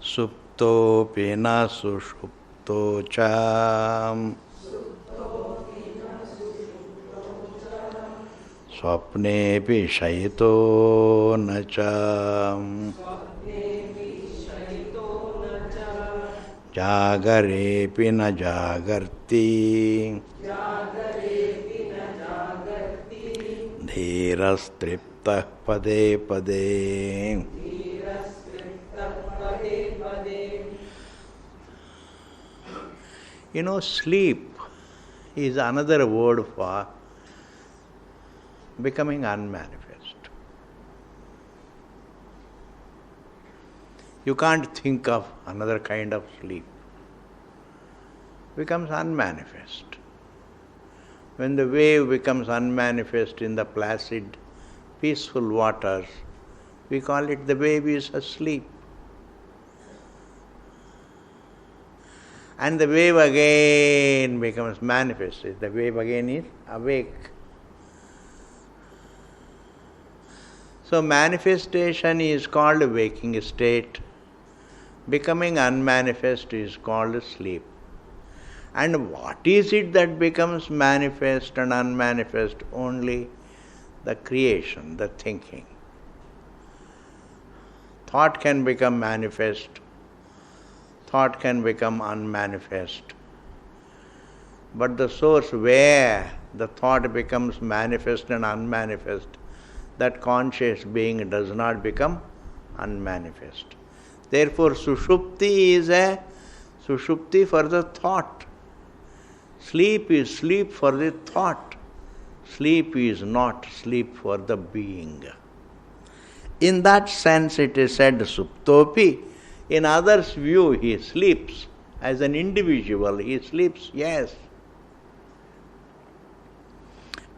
सुप्तोऽपि न सुषुप्तो च स्वप्नेऽपि शयितो न च जागरेऽपि न जागर्ति धीरस्तृप्तः पदे पदे. Sleep is another word for becoming unmanifest. You can't think of another kind of sleep. Becomes unmanifest. When the wave becomes unmanifest in the placid, peaceful waters, we call it the wave is asleep. And the wave again becomes manifest. The wave again is awake. So manifestation is called waking state. Becoming unmanifest is called sleep. And what is it that becomes manifest and unmanifest? Only the creation, the thinking. Thought can become manifest. Thought can become unmanifest. But the source where the thought becomes manifest and unmanifest, that conscious being does not become unmanifest. Therefore, sushupti is a sushupti for the thought. Sleep is sleep for the thought. Sleep is not sleep for the being. In that sense, it is said suptopi. In others' view, he sleeps. As an individual, he sleeps, yes.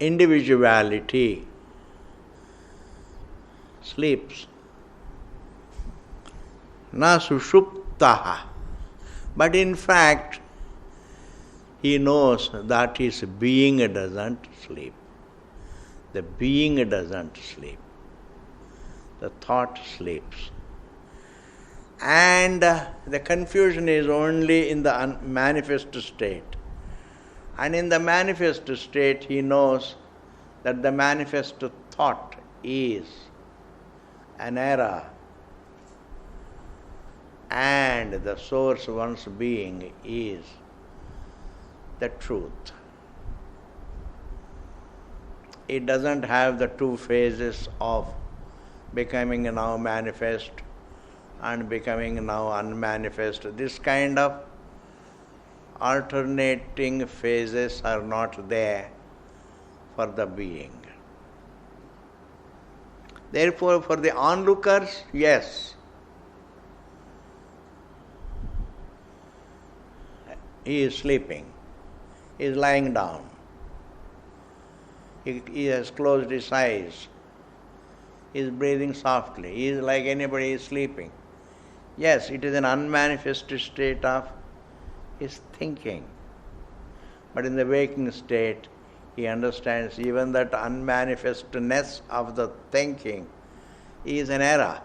Individuality sleeps. Na sushuptaha. But in fact, he knows that his being doesn't sleep. The being doesn't sleep. The thought sleeps. And the confusion is only in the manifest state. And in the manifest state, he knows that the manifest thought is an error, and the source one's being is the truth. It doesn't have the two phases of becoming now manifest and becoming now unmanifest. This kind of alternating phases are not there for the being. Therefore, for the onlookers, yes, he is sleeping, he is lying down, he has closed his eyes, he is breathing softly, he is like anybody is sleeping. Yes, it is an unmanifest state of his thinking. But in the waking state, he understands even that unmanifestness of the thinking is an error.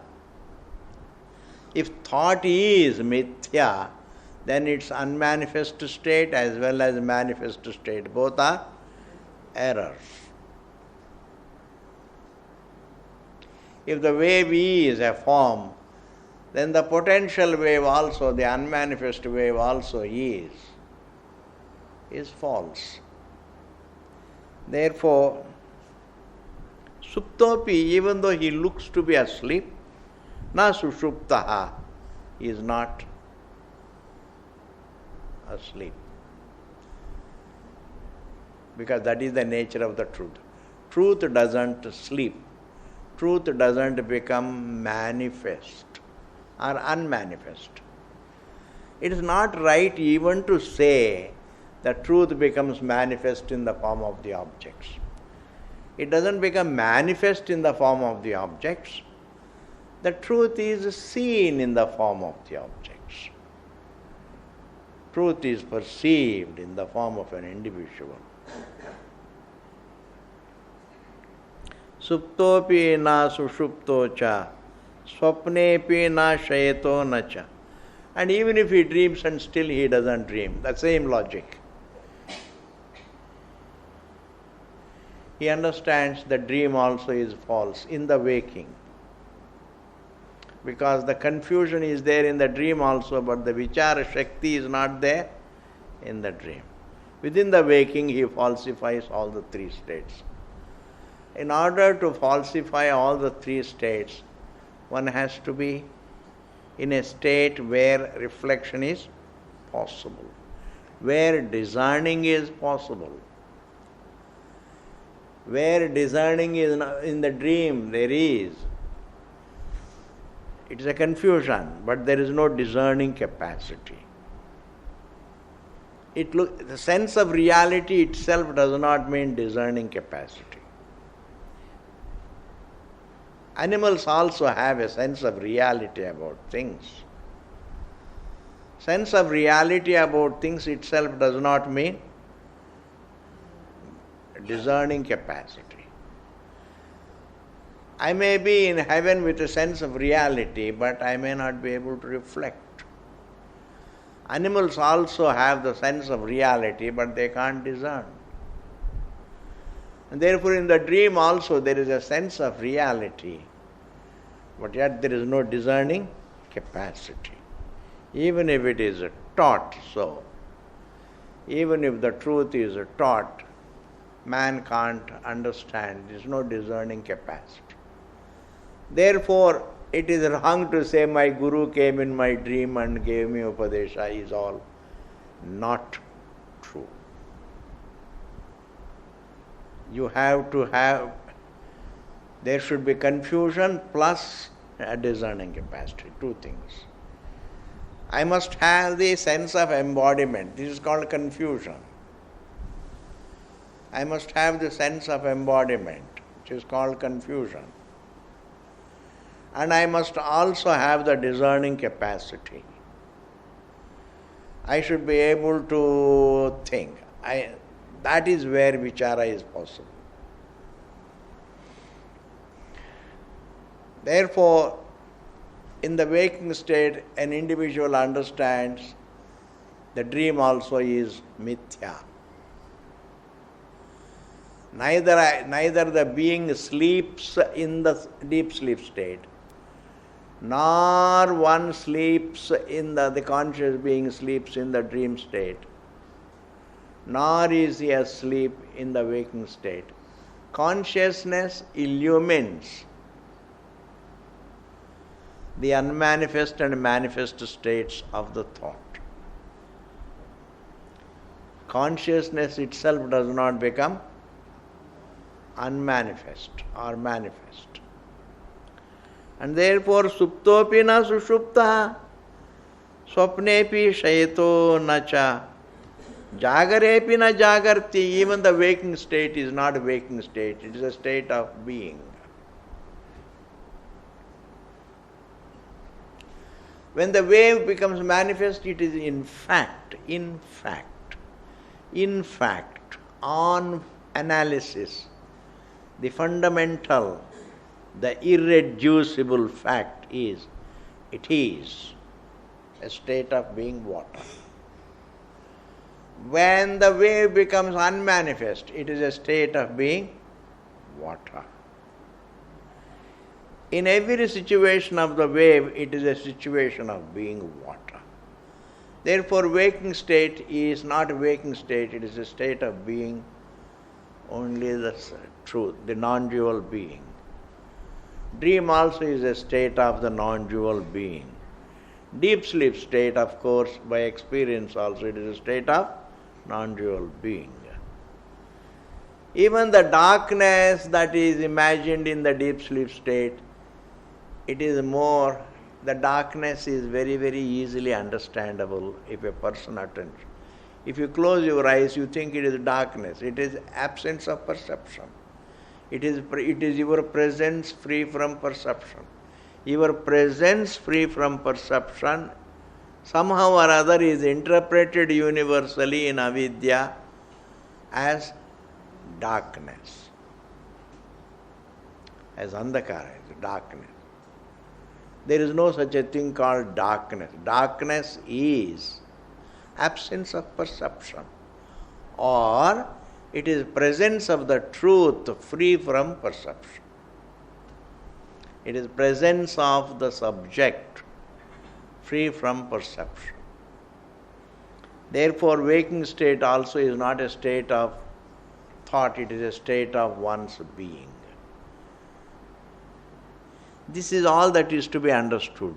If thought is mithya, then its unmanifest state as well as manifest state, both are errors. If the wave is a form, then the potential wave also, the unmanifest wave also is false. Therefore, suptopi, even though he looks to be asleep, na sushuptaha, he is not asleep. Because that is the nature of the truth. Truth doesn't sleep. Truth doesn't become manifest or unmanifest. It is not right even to say that truth becomes manifest in the form of the objects. It doesn't become manifest in the form of the objects. The truth is seen in the form of the objects. Truth is perceived in the form of an individual. Suptopi na sushupto cha, swapnepi na shayeto na cha. And even if he dreams and still he doesn't dream, the same logic. He understands the dream also is false in the waking. Because the confusion is there in the dream also, but the vichara shakti is not there in the dream. Within the waking, he falsifies all the three states. In order to falsify all the three states, one has to be in a state where reflection is possible, where discerning is possible. Where discerning is in the dream, there is. It is a confusion, but there is no discerning capacity. The sense of reality itself does not mean discerning capacity. Animals also have a sense of reality about things. Sense of reality about things itself does not mean discerning capacity. I may be in heaven with a sense of reality, but I may not be able to reflect. Animals also have the sense of reality, but they can't discern. And therefore in the dream also there is a sense of reality, but yet there is no discerning capacity. Even if it is taught so, even if the truth is taught, man can't understand. There is no discerning capacity. Therefore, it is wrong to say my guru came in my dream and gave me upadesha is all not true. You have to have, there should be confusion plus a discerning capacity, two things. I must have the sense of embodiment. This is called confusion. I must have the sense of embodiment, which is called confusion. And I must also have the discerning capacity. I should be able to think. That is where vichara is possible. Therefore, in the waking state, an individual understands the dream also is mithya. Neither the being sleeps in the deep sleep state, nor one sleeps in the conscious being sleeps in the dream state, nor is he asleep in the waking state. Consciousness illumines the unmanifest and manifest states of the thought. Consciousness itself does not become unmanifest or manifest. And therefore, suptopi na sushupta, swapnepi shayato nacha, jagarepi na jagarti. Even the waking state is not a waking state, it is a state of being. When the wave becomes manifest, it is in fact, on analysis, the fundamental, the irreducible fact is, it is a state of being water. When the wave becomes unmanifest, it is a state of being water. In every situation of the wave, it is a situation of being water. Therefore, waking state is not a waking state, it is a state of being only the truth, the non-dual being. Dream also is a state of the non-dual being. Deep sleep state, of course, by experience also, it is a state of non-dual being. Even the darkness that is imagined in the deep sleep state, it is more, the darkness is very, very easily understandable if a person attends. If you close your eyes, you think it is darkness. It is absence of perception. It is your presence free from perception. Your presence free from perception somehow or other is interpreted universally in avidya as darkness, as andhakara, as darkness. There is no such a thing called darkness. Darkness is absence of perception, or it is presence of the truth free from perception. It is presence of the subject free from perception. Therefore, waking state also is not a state of thought, it is a state of one's being. This is all that is to be understood.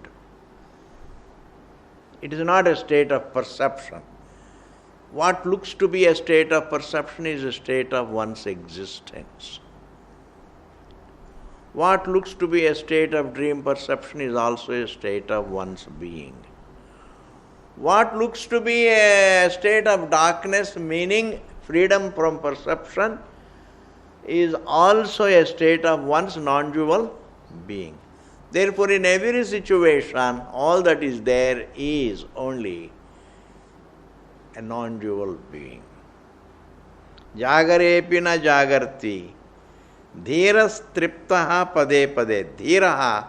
It is not a state of perception. What looks to be a state of perception is a state of one's existence. What looks to be a state of dream perception is also a state of one's being. What looks to be a state of darkness, meaning freedom from perception, is also a state of one's non-dual being. Therefore, in every situation, all that is there is only a non-dual being. Jagarepi na jagarti, dhiras triptaha pade pade. Dhiraha,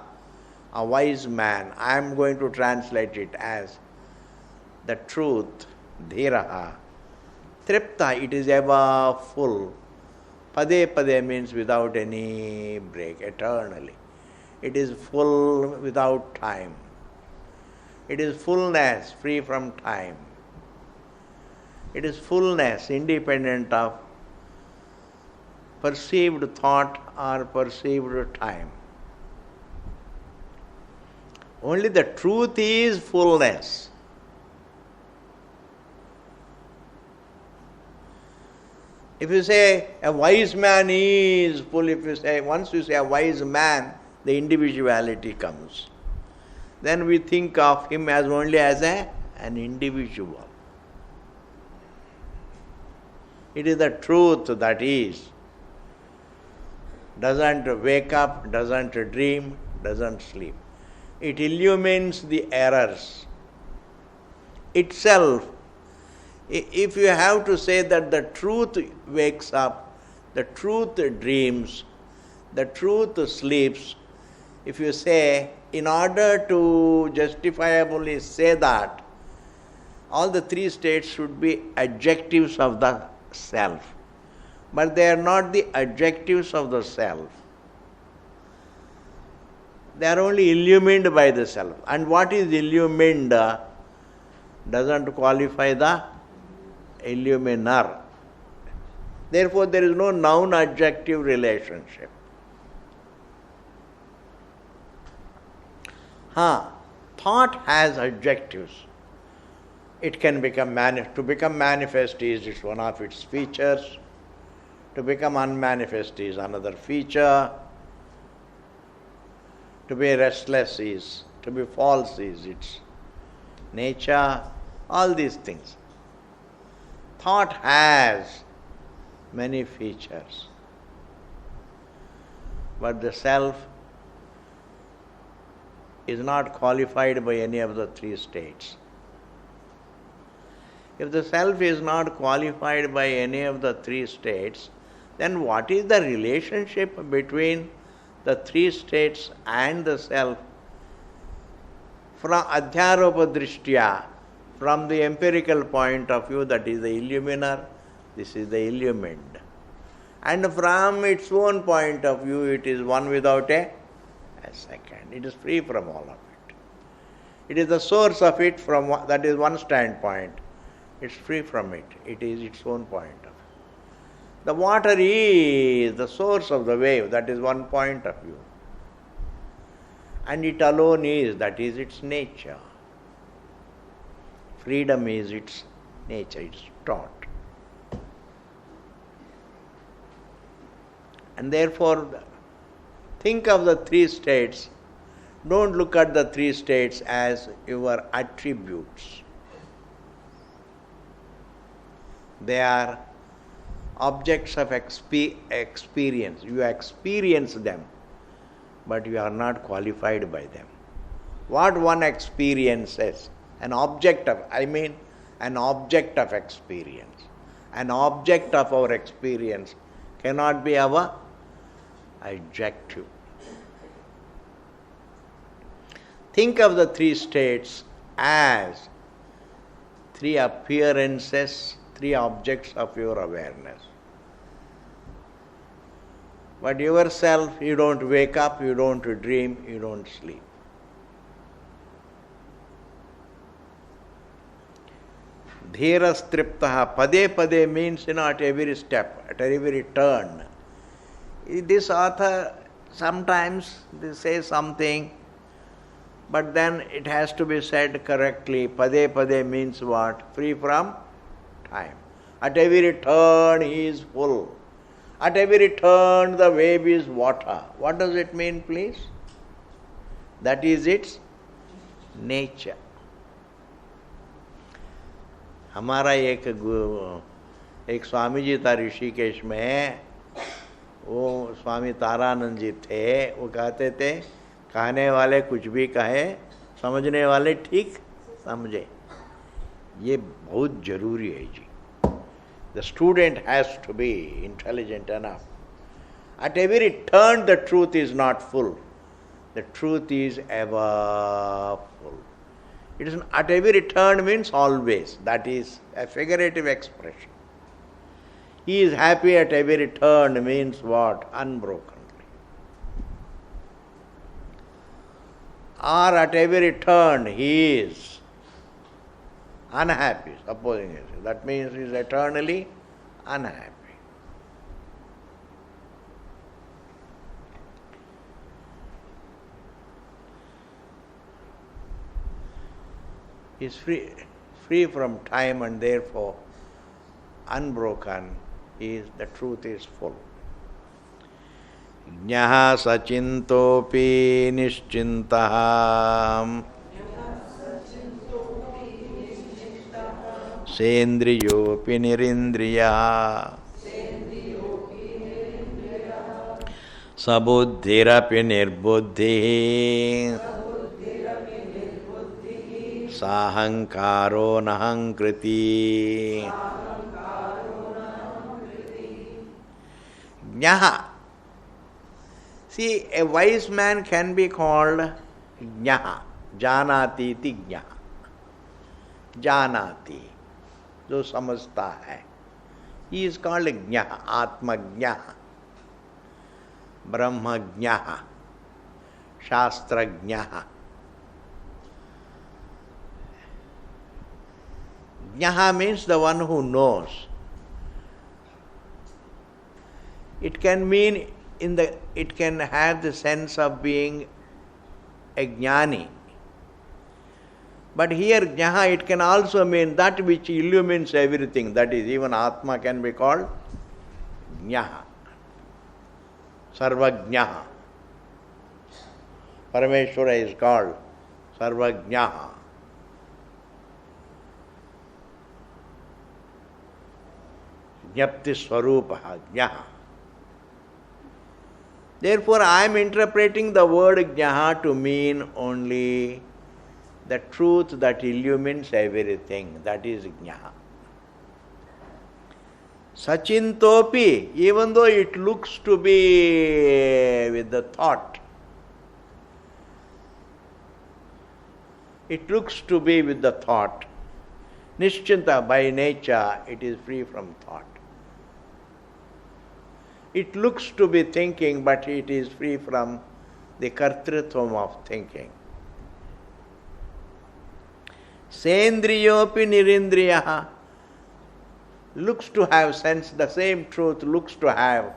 a wise man. I am going to translate it as the truth, dhiraha. Tripta, it is ever full. Pade pade means without any break, eternally. It is full without time. It is fullness free from time. It is fullness independent of perceived thought or perceived time. Only the truth is fullness. If you say a wise man is full, once you say a wise man, the individuality comes. Then we think of him as only as an individual. It is the truth that is. Doesn't wake up, doesn't dream, doesn't sleep. It illumines the errors. Itself, if you have to say that the truth wakes up, the truth dreams, the truth sleeps, if you say, in order to justifiably say that, all the three states should be adjectives of the self. But they are not the adjectives of the self. They are only illumined by the self. And what is illumined doesn't qualify the illuminer. Therefore, there is no noun-adjective relationship. Thought has adjectives. It can become to become manifest is one of its features. To become unmanifest is another feature. To be restless is, to be false is its nature. All these things. Thought has many features. But the self is not qualified by any of the three states. If the self is not qualified by any of the three states, then what is the relationship between the three states and the self? From adhyaropa drishtya, from the empirical point of view, that is the illuminer, this is the illumined. And from its own point of view, it is one without a second. It is free from all of it. It is the source of it, that is one standpoint. It's free from it. It is its own point of view. The water is the source of the wave, that is one point of view. And it alone is, that is its nature. Freedom is its nature, its thought. And therefore, think of the three states. Don't look at the three states as your attributes. They are objects of experience. You experience them, but you are not qualified by them. What one experiences, an object of experience. An object of our experience cannot be our adjective. Think of the three states as three appearances, three objects of your awareness. But yourself, you don't wake up, you don't dream, you don't sleep. Dhiras triptaha, pade pade means, at every step, at every turn. This author, sometimes they say something, but then it has to be said correctly. Pade pade means what? Free from time. At every turn he is full. At every turn the wave is water. What does it mean, please? That is its nature. हमारा एक स्वामी जी था ऋषिकेश में, वो स्वामी तारानंद जी थे, वो कहते थे कहने वाले कुछ भी कहे, समझने वाले ठीक समझे. ये बहुत जरूरी है जी. The student has to be intelligent enough. At every turn the truth is not full. The truth is ever full. It is at every turn means always. That is a figurative expression. He is happy at every turn means what? Unbrokenly. Or at every turn he is unhappy, supposing it. That means he is eternally unhappy. He is free from time and therefore unbroken. The truth is full. Jnaha sachintopi nischintaham sendriyopi nirindriya sabuddhirapi nirbuddhi sahankaro nahankriti. Jnaha. See, a wise man can be called jnaha. Janati iti jnaha. Janati. जो समझता है. He is called jnaha. Atmajnaha. Brahmajnaha. Shastrajnaha. Jnaha means the one who knows. It can mean it can have the sense of being a jnani. But here jnaha, it can also mean that which illumines everything. That is, even Atma can be called jnaha. Sarvajnaha. Parameshwara is called Sarvajnaha. Jnapti Swarupaha, Jnaha. Therefore, I am interpreting the word Jnaha to mean only the truth that illumines everything. That is Jnaha. Sachintopi, even though it looks to be with the thought, Nischinta, by nature, it is free from thought. It looks to be thinking, but it is free from the kartritvam of thinking. Sendriyopi nirindriyaha, looks to have sense, the same truth looks to have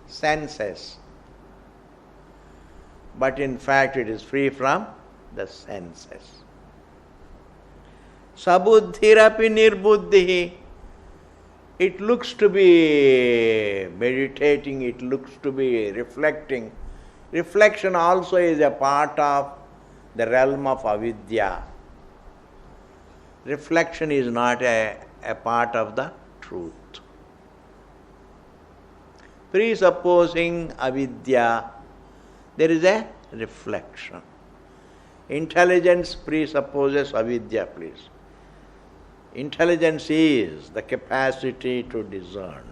senses, but in fact it is free from the senses. Sabuddhirapi nirbuddhi, it looks to be meditating, it looks to be reflecting. Reflection also is a part of the realm of avidya. Reflection is not a part of the truth. Presupposing avidya, there is a reflection. Intelligence presupposes avidya, please. Intelligence is the capacity to discern.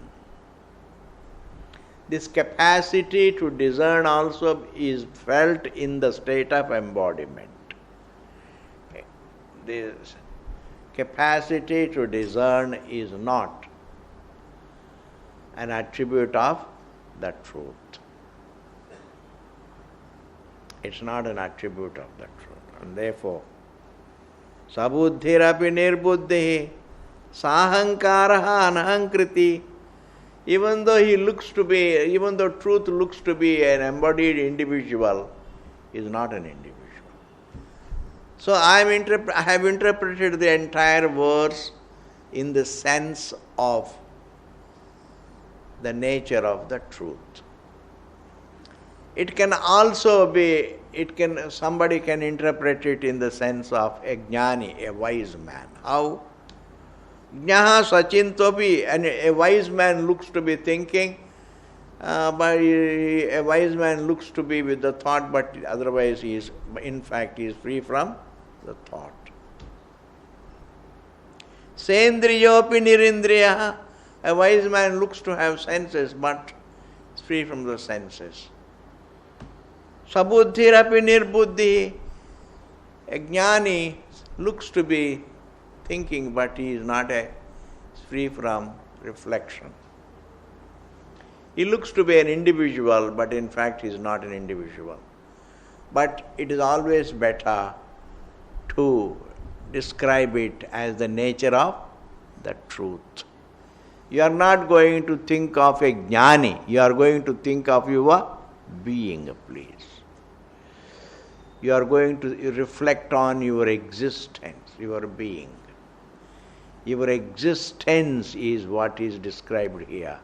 This capacity to discern also is felt in the state of embodiment. this capacity to discern is not an attribute of the truth. It's not an attribute of the truth. And therefore, sabuddhirapi nirbuddhi sahankaraha anahankriti. Even though truth looks to be an embodied individual, is not an individual. So I have interpreted the entire verse in the sense of the nature of the truth. It can also be, somebody can interpret it in the sense of a jnani, a wise man. How? Jnaha sachintopi, and a wise man looks to be thinking, but a wise man looks to be with the thought, but otherwise he is free from the thought. Sendriyopi nirindriya, a wise man looks to have senses, but is free from the senses. Sabuddhirapi nirbuddhi, a jnani looks to be thinking, but he is not free from reflection. He looks to be an individual, but in fact he is not an individual. But it is always better to describe it as the nature of the truth. You are not going to think of a jnani, you are going to think of your being, please. You are going to reflect on your existence, your being. Your existence is what is described here.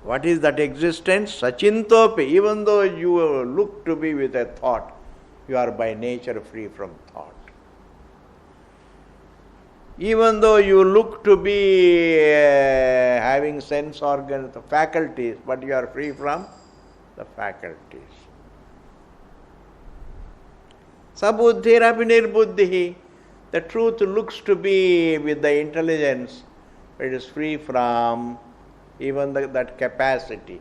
What is that existence? Sachintopi. Even though you look to be with a thought, you are by nature free from thought. Even though you look to be having sense organs, faculties, but you are free from the faculties. Sabuddhirapi nirbuddhi. The truth looks to be with the intelligence, but it is free from even that capacity.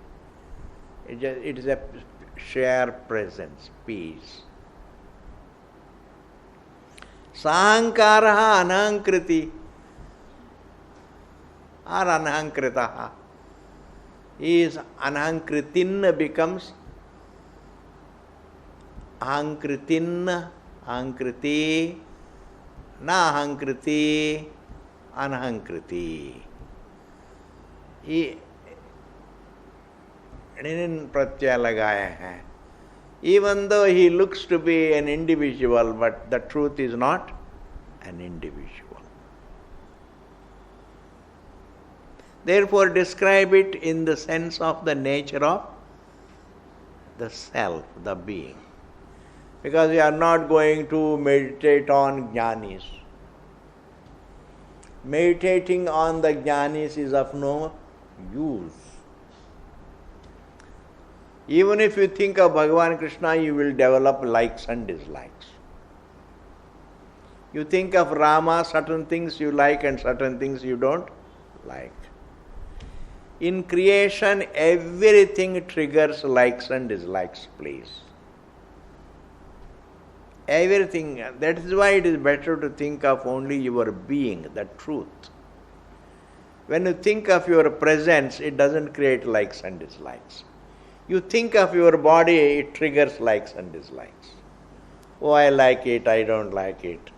It is a sheer presence, peace. Sahankaraha anahankriti or anahankritaha. Is anahankritin becomes ahankritin, ahankriti, na ahankriti, anahankriti. ये प्रत्यय लगाया है. Even though he looks to be an individual, but the truth is not an individual. Therefore, describe it in the sense of the nature of the self, the being. Because we are not going to meditate on jnanis. Meditating on the jnanis is of no use. Even if you think of Bhagavan Krishna, you will develop likes and dislikes. You think of Rama, certain things you like and certain things you don't like. In creation, everything triggers likes and dislikes, please. Everything. That is why it is better to think of only your being, the truth. When you think of your presence, it doesn't create likes and dislikes. You think of your body, it triggers likes and dislikes. Oh, I like it, I don't like it.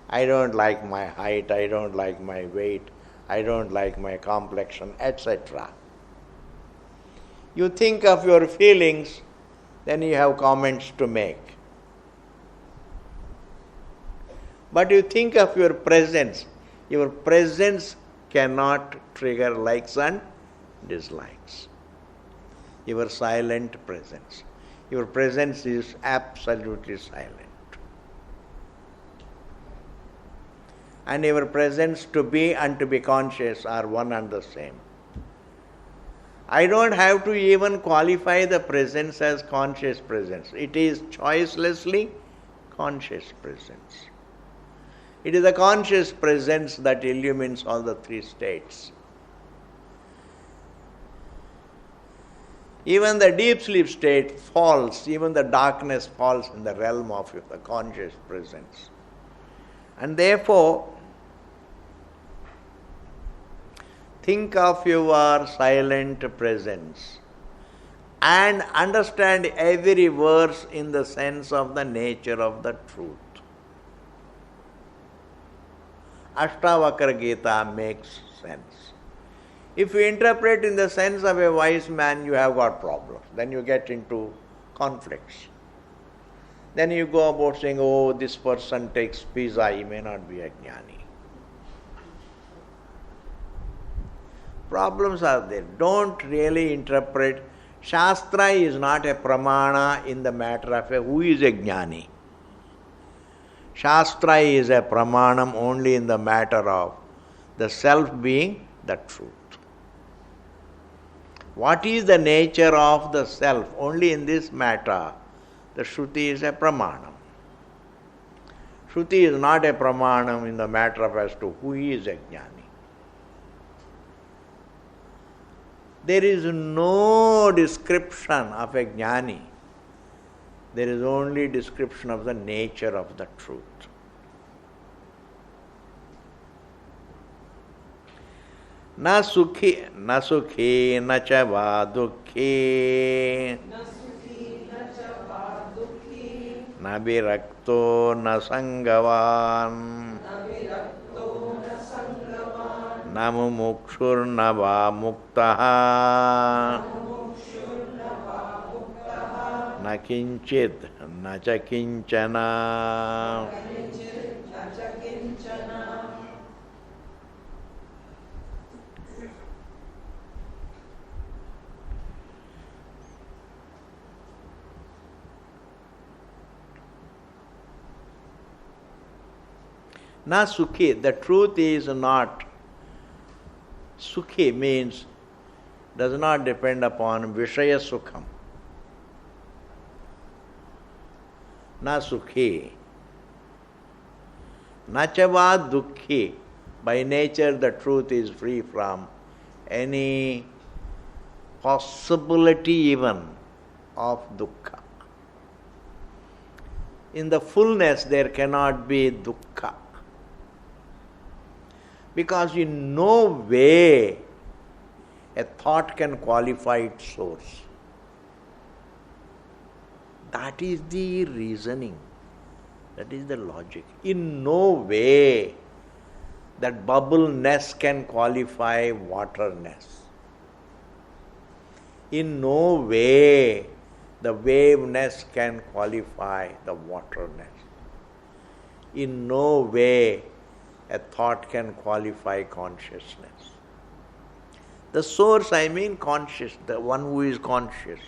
I don't like my height, I don't like my weight, I don't like my complexion, etc. You think of your feelings, then you have comments to make. But you think of your presence cannot trigger likes and dislikes. Your silent presence. Your presence is absolutely silent. And your presence to be and to be conscious are one and the same. I don't have to even qualify the presence as conscious presence. It is choicelessly conscious presence. It is the conscious presence that illumines all the three states. Even the deep sleep state falls, even the darkness falls in the realm of the conscious presence. And therefore, think of your silent presence and understand every verse in the sense of the nature of the truth. Ashtavakra Gita makes sense. If you interpret in the sense of a wise man, you have got problems. Then you get into conflicts. Then you go about saying, oh, this person takes pizza, he may not be a jnani. Problems are there. Don't really interpret. Shastra is not a pramana in the matter of who is a jnani. Shastra is a pramanam only in the matter of the self being the truth. What is the nature of the self? Only in this matter, the Shruti is a pramanam. Shruti is not a pramanam in the matter of as to who is a jnani. There is no description of a jnani. There is only description of the nature of the truth. Na sukhi na cha va dukhi, na virakto na sangavan, na mumukshur na va muktaha, na kinchit na cha kinchana. Na sukhi, the truth is not. Sukhi means does not depend upon Vishaya Sukham. Na sukhi. Nachava dukhi. By nature, the truth is free from any possibility even of dukkha. In the fullness, there cannot be dukkha. Because in no way a thought can qualify its source. That is the reasoning. That is the logic. In no way that bubbleness can qualify waterness. In no way the waveness can qualify the waterness. In no way a thought can qualify consciousness. The source, I mean conscious, the one who is conscious.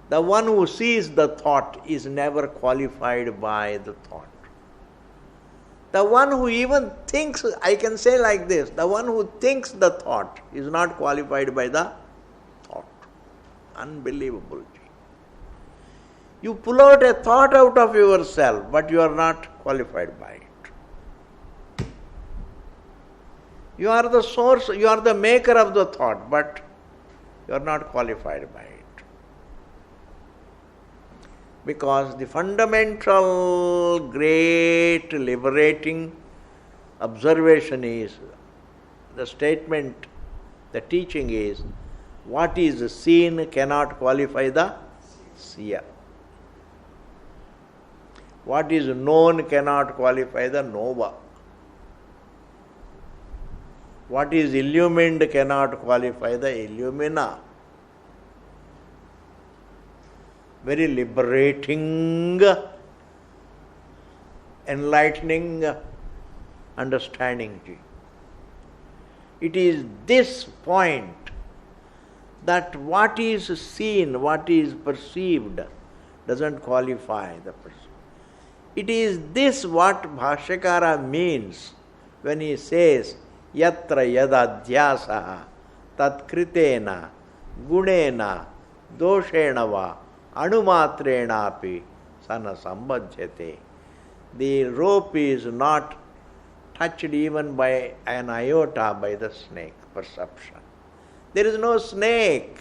The one who sees the thought is never qualified by the thought. The one who even thinks, I can say like this, the one who thinks the thought is not qualified by the thought. Unbelievable. You pull out a thought out of yourself, but you are not qualified by it. You are the source, you are the maker of the thought, but you are not qualified by it. Because the fundamental, great, liberating observation is, the statement, the teaching is, what is seen cannot qualify the seer. What is known cannot qualify the knower. What is illumined cannot qualify the illumina. Very liberating, enlightening understanding. It is this point that what is seen, what is perceived, doesn't qualify the person. It is this what Bhashyakara means when he says, Yatra yadadhyasaha tatkritena gunena doshena va anumatrena api sana sambadhyate. The rope is not touched even by an iota by the snake perception. There is no snake.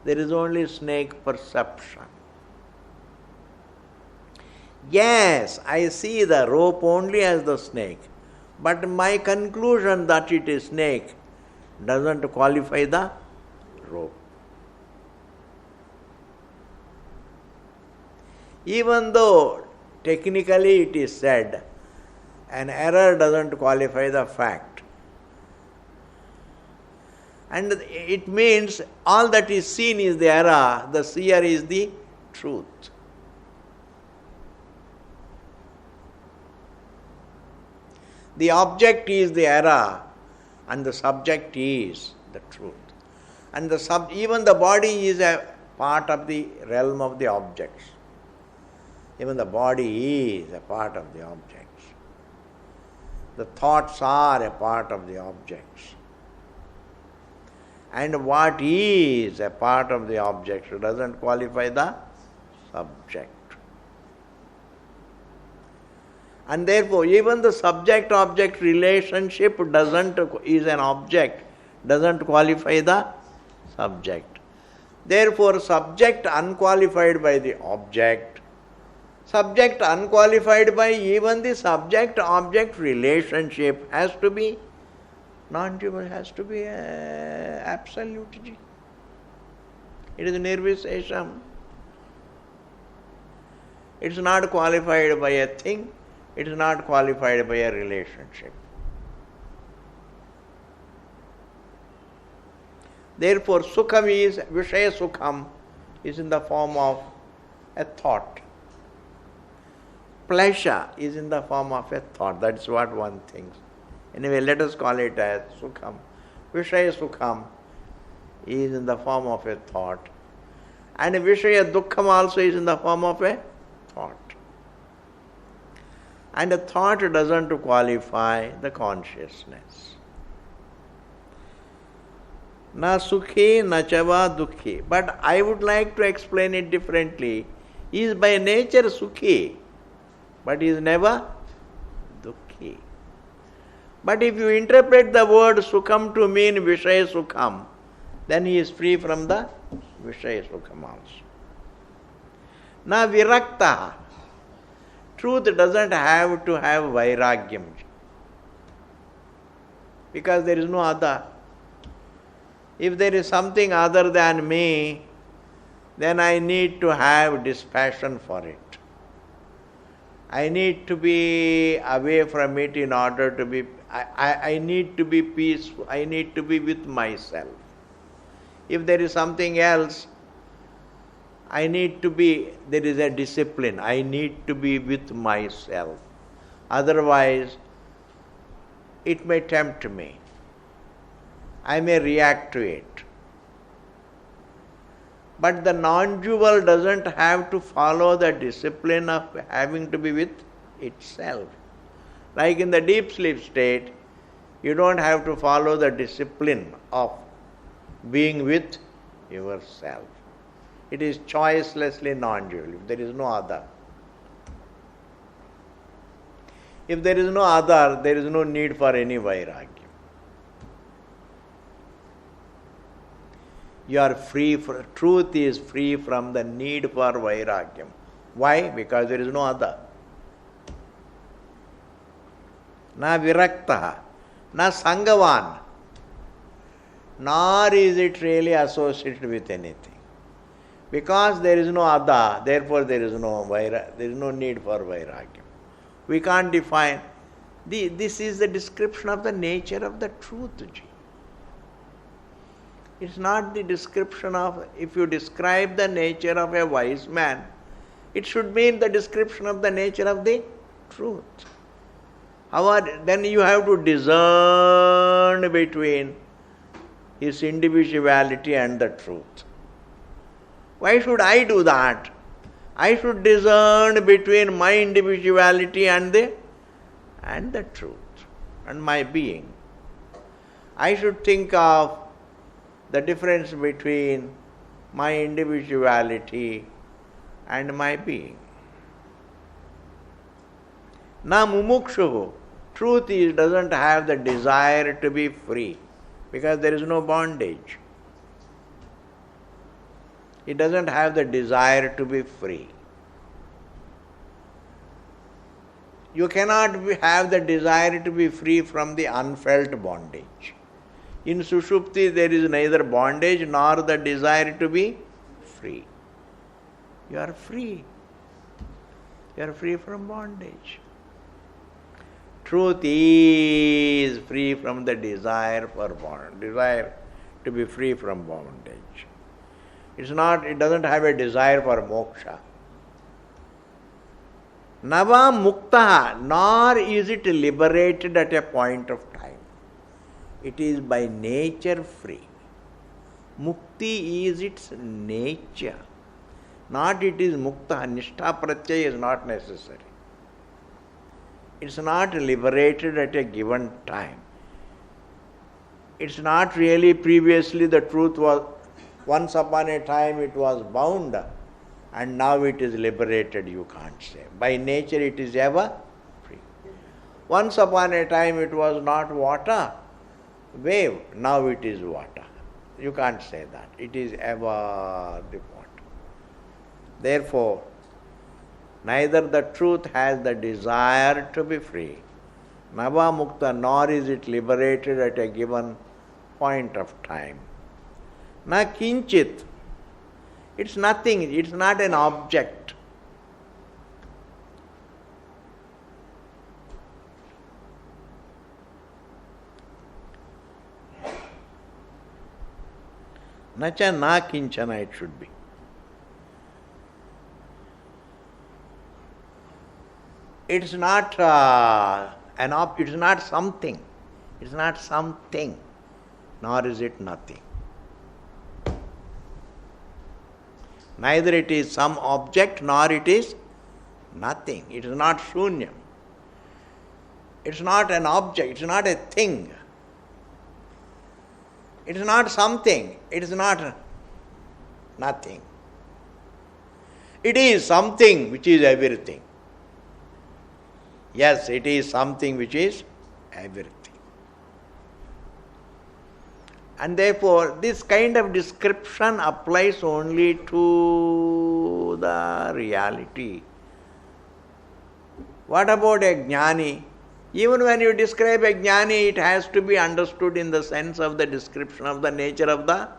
There is only snake perception. Yes, I see the rope only as the snake, but my conclusion that it is snake doesn't qualify the rope. Even though technically it is said, an error doesn't qualify the fact. And it means all that is seen is the error, the seer is the truth. The object is the error and the subject is the truth. And even the body is a part of the realm of the objects. Even the body is a part of the objects. The thoughts are a part of the objects. And what is a part of the object doesn't qualify the subject. And therefore, even the subject-object relationship is an object, doesn't qualify the subject. Therefore, subject unqualified by the object, subject unqualified by even the subject-object relationship has to be non-dual, has to be absolute. It is nirvisesham. It is not qualified by a thing. It is not qualified by a relationship. Therefore, sukham is, vishaya sukham is in the form of a thought. Pleasure is in the form of a thought. That is what one thinks. Anyway, let us call it as sukham. Vishaya sukham is in the form of a thought. And vishaya dukkham also is in the form of a thought. And a thought doesn't qualify the consciousness. Na sukhe na chava dukhe. But I would like to explain it differently. He is by nature sukhe, but he is never dukhe. But if you interpret the word sukham to mean vishaya sukham, then he is free from the vishaya sukham also. Na virakta. Truth doesn't have to have vairagyam, because there is no other. If there is something other than me, then I need to have dispassion for it. I need to be away from it in order to be, I need to be peaceful, I need to be with myself. If there is something else, I need to be, there is a discipline, I need to be with myself. Otherwise, it may tempt me. I may react to it. But the non-dual doesn't have to follow the discipline of having to be with itself. Like in the deep sleep state, you don't have to follow the discipline of being with yourself. It is choicelessly non-dual, if there is no other. If there is no other, there is no need for any vairagya. You are free, truth is free from the need for vairagyam. Why? Because there is no other. Na virakta, na sangavan, nor is it really associated with anything. Because there is no other, therefore there is no need for vairagyam. We can't define. This is the description of the nature of the truth. It's not the description of, if you describe the nature of a wise man, it should mean the description of the nature of the truth. However, then you have to discern between his individuality and the truth. Why should I do that? I should discern between my individuality and the truth, and my being. I should think of the difference between my individuality and my being. Na mumukshu, truth doesn't have the desire to be free, because there is no bondage. It doesn't have the desire to be free. You cannot have the desire to be free from the unfelt bondage. In Sushupti there is neither bondage nor the desire to be free. You are free. You are free from bondage. Truth is free from the desire to be free from bondage. It doesn't have a desire for moksha. Nava mukta, nor is it liberated at a point of time. It is by nature free. Mukti is its nature. Not it is mukta. Nishtha pratyaya is not necessary. It's not liberated at a given time. It's not really previously the truth was, once upon a time it was bound and now it is liberated, you can't say. By nature it is ever free. Once upon a time it was not water, wave, now it is water. You can't say that. It is ever the water. Therefore, neither the truth has the desire to be free, nava mukta, nor is it liberated at a given point of time. Na kinchit, it's nothing, it's not an object. Nacha na kinchana it should be. It's not it's not something. It's not something, nor is it nothing. Neither it is some object, nor it is nothing. It is not shunyam. It's not an object. It's not a thing. It is not something. It is not nothing. It is something which is everything. Yes, it is something which is everything. And therefore, this kind of description applies only to the reality. What about a jnani? Even when you describe a jnani, it has to be understood in the sense of the description of the nature of the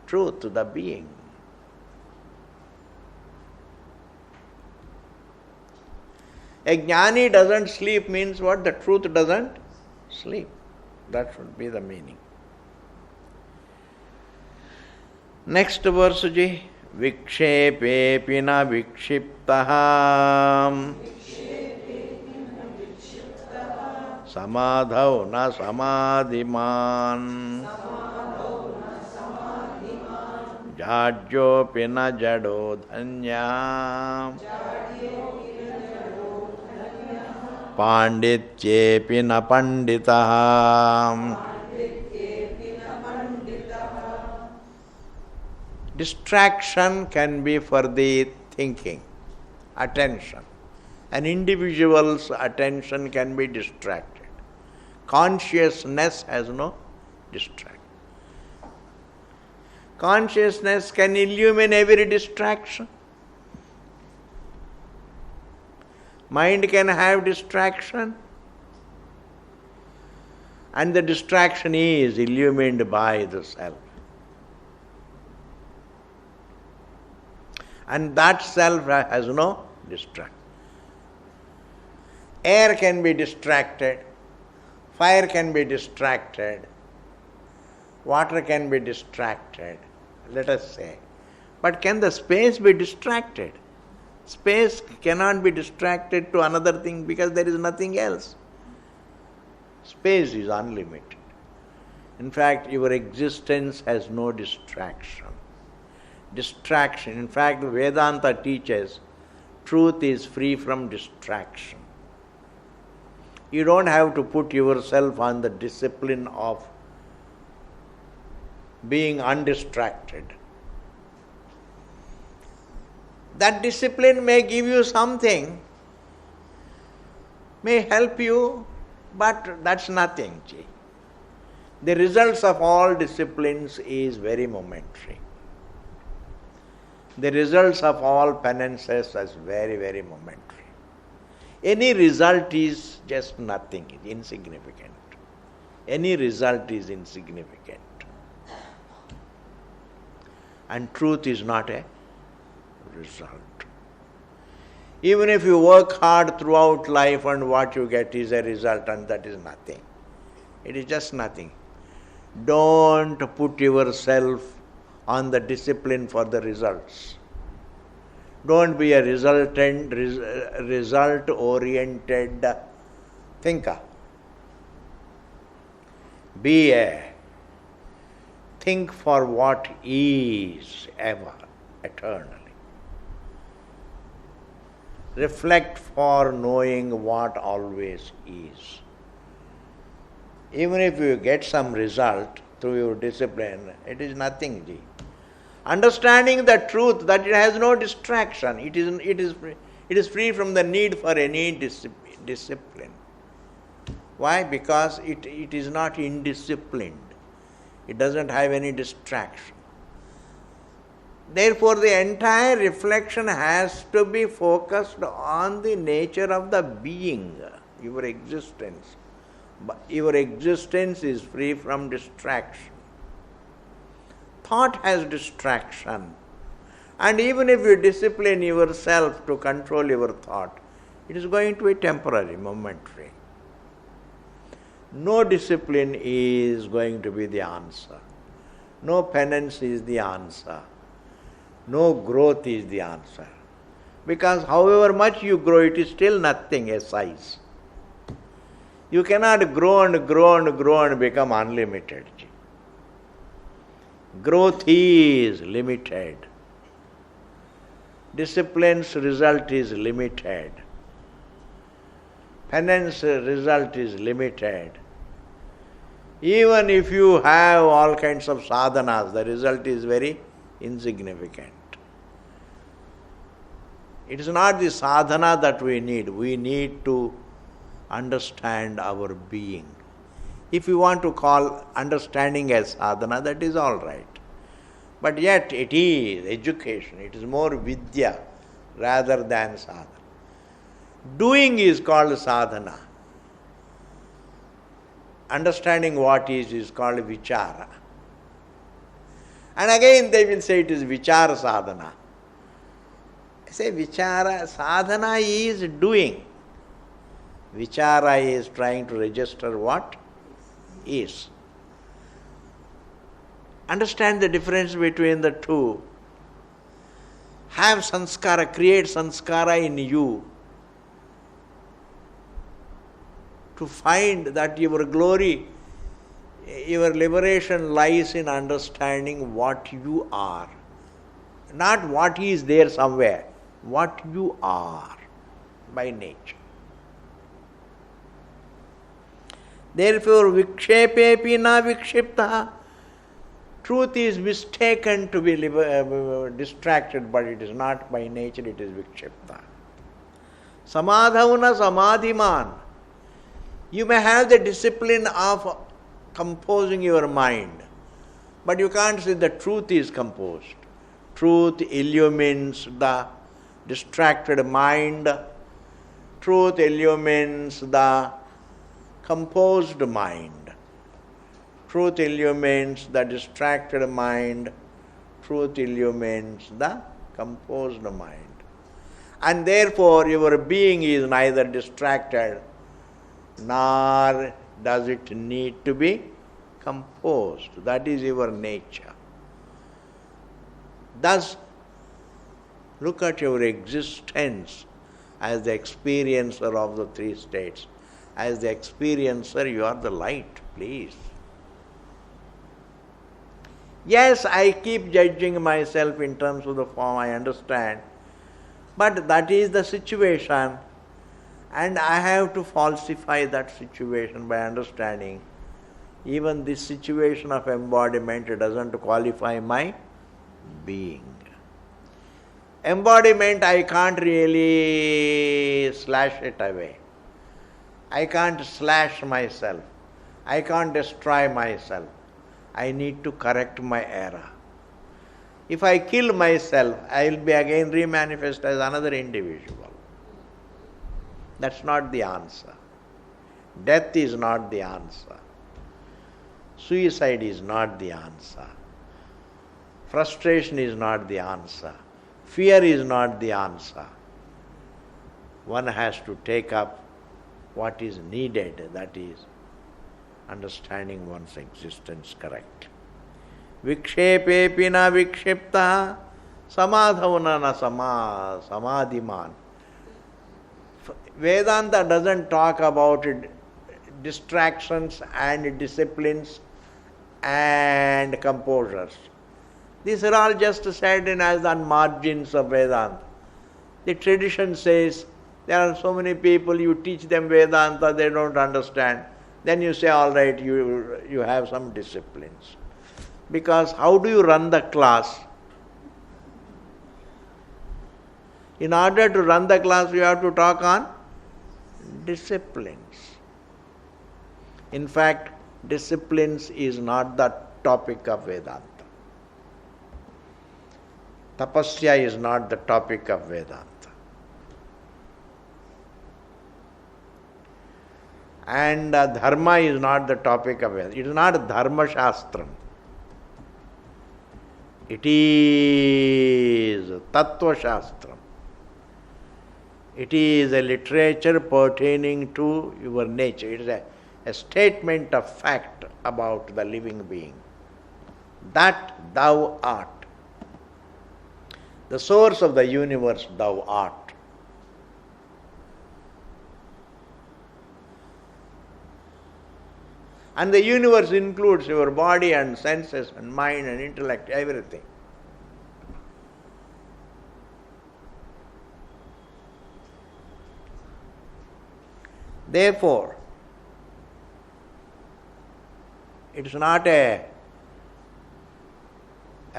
truth, the being. A jnani doesn't sleep means what? The truth doesn't sleep. That should be the meaning. Next verse ji. Vikshepepi na vikshiptaha samadhau na samadhiman jajyopi na jado dhanya pandityepi na panditah. Distraction can be for the thinking, attention. An individual's attention can be distracted. Consciousness has no distraction. Consciousness can illumine every distraction. Mind can have distraction, and the distraction is illumined by the self. And that self has no distraction. Air can be distracted, fire can be distracted, water can be distracted, let us say. But can the space be distracted? Space cannot be distracted to another thing because there is nothing else. Space is unlimited. In fact, your existence has no distraction. Distraction. In fact, Vedanta teaches truth is free from distraction. You don't have to put yourself on the discipline of being undistracted. That discipline may give you something, may help you, but that's nothing. The results of all disciplines is very momentary. the results of all penances are very, very momentary. Any result is just nothing, insignificant. Any result is insignificant. And truth is not a result. Even if you work hard throughout life and what you get is a result, and that is nothing. It is just nothing. Don't put yourself on the discipline for the results. Don't be a result-oriented thinker. Be a think for what is ever, eternally. Reflect for knowing what always is. Even if you get some result through your discipline, it is nothing, ji. Understanding the truth that it has no distraction, it is free from the need for any discipline. Why? Because it is not indisciplined. It doesn't have any distraction. Therefore, the entire reflection has to be focused on the nature of the being, your existence. Your existence is free from distraction. Thought has distraction. And even if you discipline yourself to control your thought, it is going to be temporary, momentary. No discipline is going to be the answer. No penance is the answer. No growth is the answer. Because however much you grow, it is still nothing, a size. You cannot grow and grow and grow and become unlimited. Growth is limited. Discipline's result is limited. Penance result is limited. Even if you have all kinds of sadhanas, the result is very insignificant. It is not the sadhana that we need. We need to understand our being. If you want to call understanding as sadhana, that is all right. But yet it is education. It is more vidya rather than sadhana. Doing is called sadhana. Understanding what is called vichara. And again they will say it is vichara sadhana. I say vichara, sadhana is doing. Vichara is trying to register what is. Understand the difference between the two. Have sanskara, create sanskara in you to find that your glory, your liberation lies in understanding what you are. Not what is there somewhere, what you are by nature. Therefore, vikshepepi na vikshipta. Truth is mistaken to be distracted, but it is not by nature, it is vikshipta. Samadhavana samadhiman. You may have the discipline of composing your mind, but you can't say the truth is composed. Truth illumines the distracted mind. Truth illumines the composed mind. Truth illumines the distracted mind. Truth illumines the composed mind. And therefore your being is neither distracted nor does it need to be composed. That is your nature. Thus, look at your existence as the experiencer of the three states. As the experiencer, you are the light, please. Yes, I keep judging myself in terms of the form, I understand. But that is the situation, and I have to falsify that situation by understanding even this situation of embodiment doesn't qualify my being. Embodiment, I can't really slash it away. I can't slash myself. I can't destroy myself. I need to correct my error. If I kill myself, I will be again remanifest as another individual. That's not the answer. Death is not the answer. Suicide is not the answer. Frustration is not the answer. Fear is not the answer. One has to take up what is needed, that is, understanding one's existence correct. Vikshepepi na vikshipta samadhavana na samadhiman. Vedanta doesn't talk about distractions and disciplines and composures. These are all just said in as on margins of Vedanta. The tradition says there are so many people, you teach them Vedanta, they don't understand. Then you say, all right, you have some disciplines. Because how do you run the class? In order to run the class, you have to talk on disciplines. In fact, disciplines is not the topic of Vedanta. Tapasya is not the topic of Vedanta. And dharma is not the topic of Vedanta. It is not dharma shastram. It is tattva shastram. It is a literature pertaining to your nature. It is a statement of fact about the living being. That thou art. The source of the universe thou art. And the universe includes your body and senses and mind and intellect, everything. Therefore, it is not a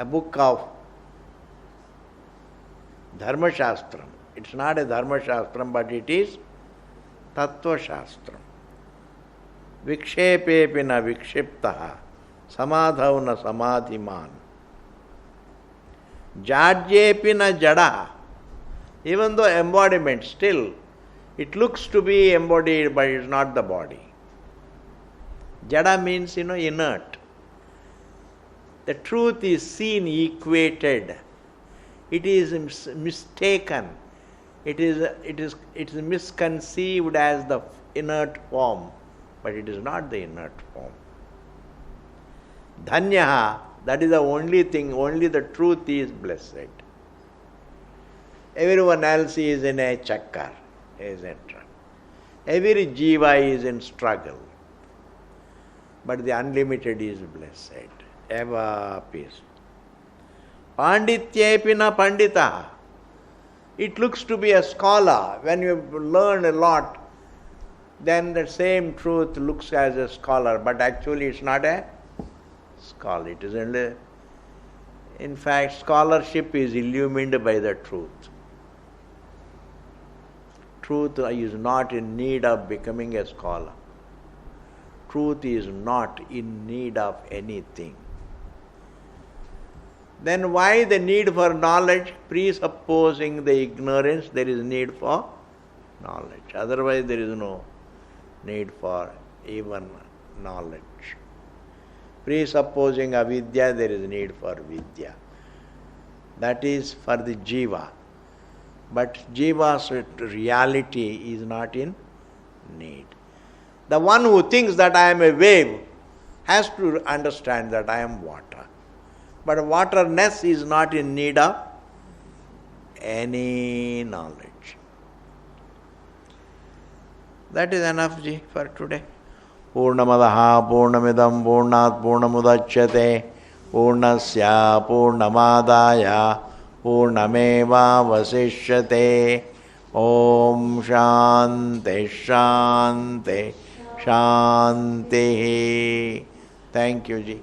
book of Dharma Shastram. It's not a Dharma Shastram, but it is Tattva Shastram. Vikshepepi na vikshiptaha samadhav na samadhiman jadjepi na jadaha. Even though embodiment, still it looks to be embodied, but it's not the body. Jada means, inert. The truth is seen equated. It is mistaken. It is misconceived as the inert form, but it is not the inert form. Dhanyaha, that is the only thing, only the truth is blessed. Everyone else is in a chakkar, isn't it? Every jiva is in struggle. But the unlimited is blessed. Ever peace. Pandityepi na pandita. It looks to be a scholar. When you learn a lot, then the same truth looks as a scholar, but actually it's not a scholar. It is only, in fact, scholarship is illumined by the truth. Truth is not in need of becoming a scholar. Truth is not in need of anything. Then why the need for knowledge? Presupposing the ignorance, there is need for knowledge. Otherwise there is no need for even knowledge. Presupposing avidya, there is need for vidya. That is for the jiva. But jiva's reality is not in need. The one who thinks that I am a wave has to understand that I am water. But waterness is not in need of any knowledge. That is enough, Ji, for today. Purnamadaha Purnamidam Purnat Purnamudachyate Purnasya Purnamadaya Purnameva Vasishyate. Om Shanti Shanti Shanti. Thank you, Ji.